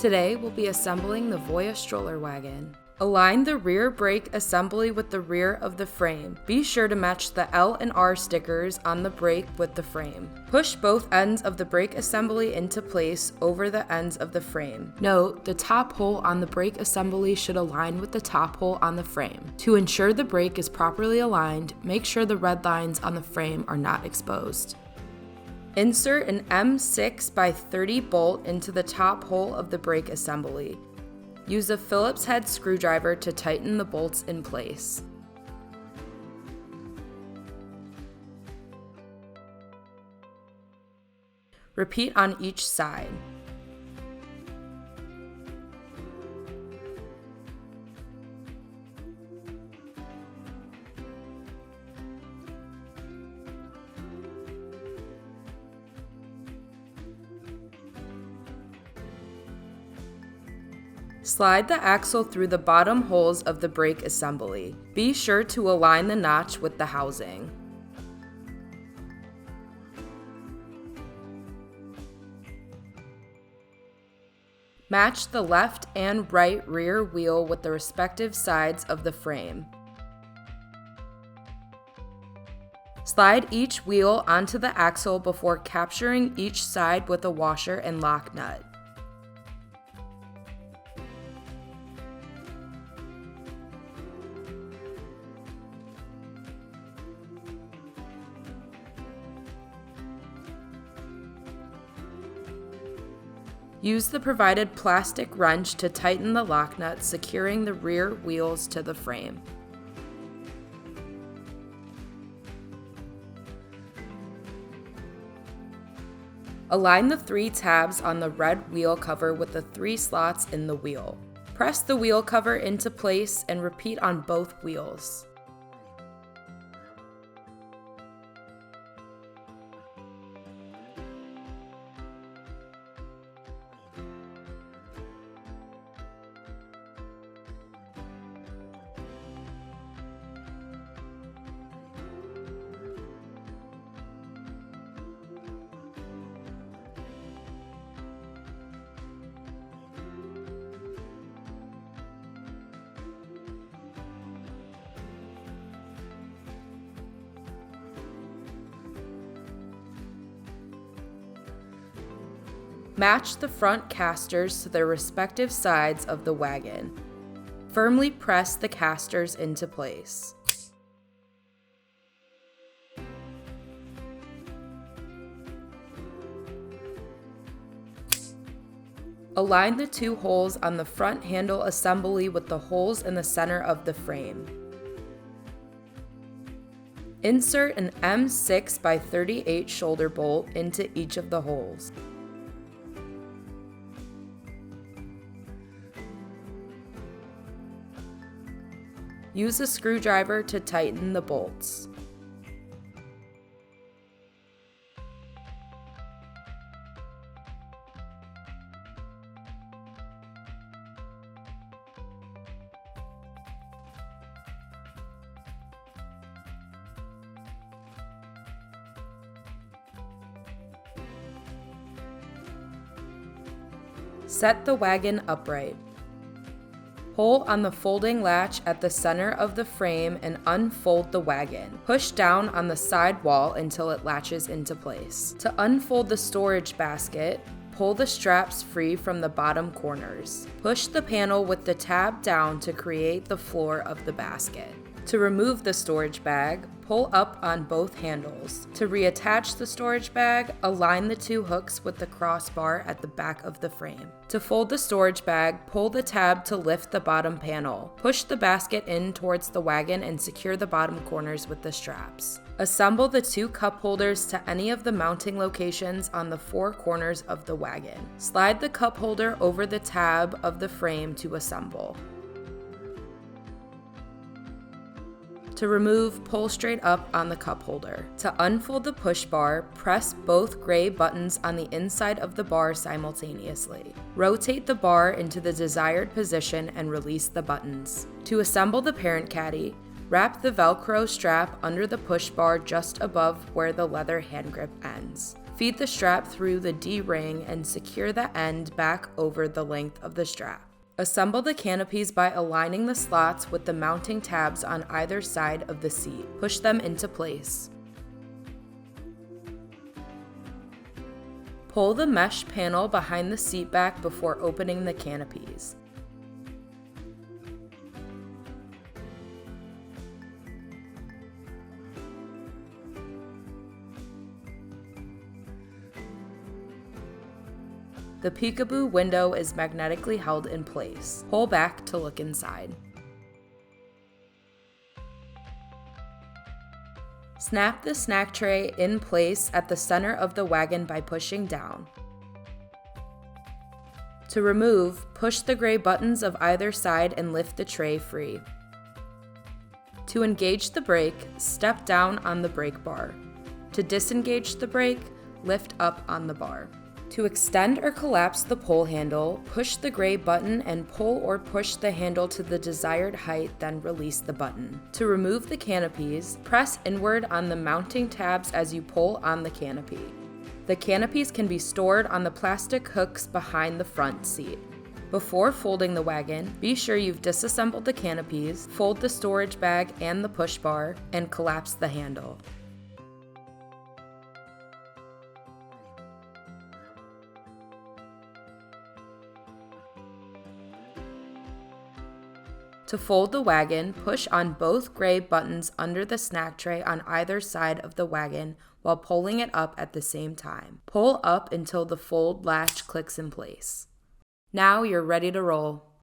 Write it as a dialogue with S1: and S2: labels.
S1: Today we'll be assembling the Voya Stroller Wagon. Align the rear brake assembly with the rear of the frame. Be sure to match the L and R stickers on the brake with the frame. Push both ends of the brake assembly into place over the ends of the frame. Note, the top hole on the brake assembly should align with the top hole on the frame. To ensure the brake is properly aligned, make sure the red lines on the frame are not exposed. Insert an M6 by 30 bolt into the top hole of the brake assembly. Use a Phillips head screwdriver to tighten the bolts in place. Repeat on each side. Slide the axle through the bottom holes of the brake assembly. Be sure to align the notch with the housing. Match the left and right rear wheel with the respective sides of the frame. Slide each wheel onto the axle before capturing each side with a washer and lock nut. Use the provided plastic wrench to tighten the lock nut, securing the rear wheels to the frame. Align the 3 tabs on the red wheel cover with the 3 slots in the wheel. Press the wheel cover into place and repeat on both wheels. Match the front casters to their respective sides of the wagon. Firmly press the casters into place. Align the 2 holes on the front handle assembly with the holes in the center of the frame. Insert an M6 by 38 shoulder bolt into each of the holes. Use a screwdriver to tighten the bolts. Set the wagon upright. Pull on the folding latch at the center of the frame and unfold the wagon. Push down on the side wall until it latches into place. To unfold the storage basket, pull the straps free from the bottom corners. Push the panel with the tab down to create the floor of the basket. To remove the storage bag, pull up on both handles. To reattach the storage bag, align the 2 hooks with the crossbar at the back of the frame. To fold the storage bag, pull the tab to lift the bottom panel. Push the basket in towards the wagon and secure the bottom corners with the straps. Assemble the 2 cup holders to any of the mounting locations on the 4 corners of the wagon. Slide the cup holder over the tab of the frame to assemble. To remove, pull straight up on the cup holder. To unfold the push bar, press both gray buttons on the inside of the bar simultaneously. Rotate the bar into the desired position and release the buttons. To assemble the parent caddy, wrap the Velcro strap under the push bar just above where the leather hand grip ends. Feed the strap through the D-ring and secure the end back over the length of the strap. Assemble the canopies by aligning the slots with the mounting tabs on either side of the seat. Push them into place. Pull the mesh panel behind the seat back before opening the canopies. The peekaboo window is magnetically held in place. Pull back to look inside. Snap the snack tray in place at the center of the wagon by pushing down. To remove, push the gray buttons of either side and lift the tray free. To engage the brake, step down on the brake bar. To disengage the brake, lift up on the bar. To extend or collapse the pull handle, push the gray button and pull or push the handle to the desired height, then release the button. To remove the canopies, press inward on the mounting tabs as you pull on the canopy. The canopies can be stored on the plastic hooks behind the front seat. Before folding the wagon, be sure you've disassembled the canopies, fold the storage bag and the push bar, and collapse the handle. To fold the wagon, push on both gray buttons under the snack tray on either side of the wagon while pulling it up at the same time. Pull up until the fold latch clicks in place. Now you're ready to roll.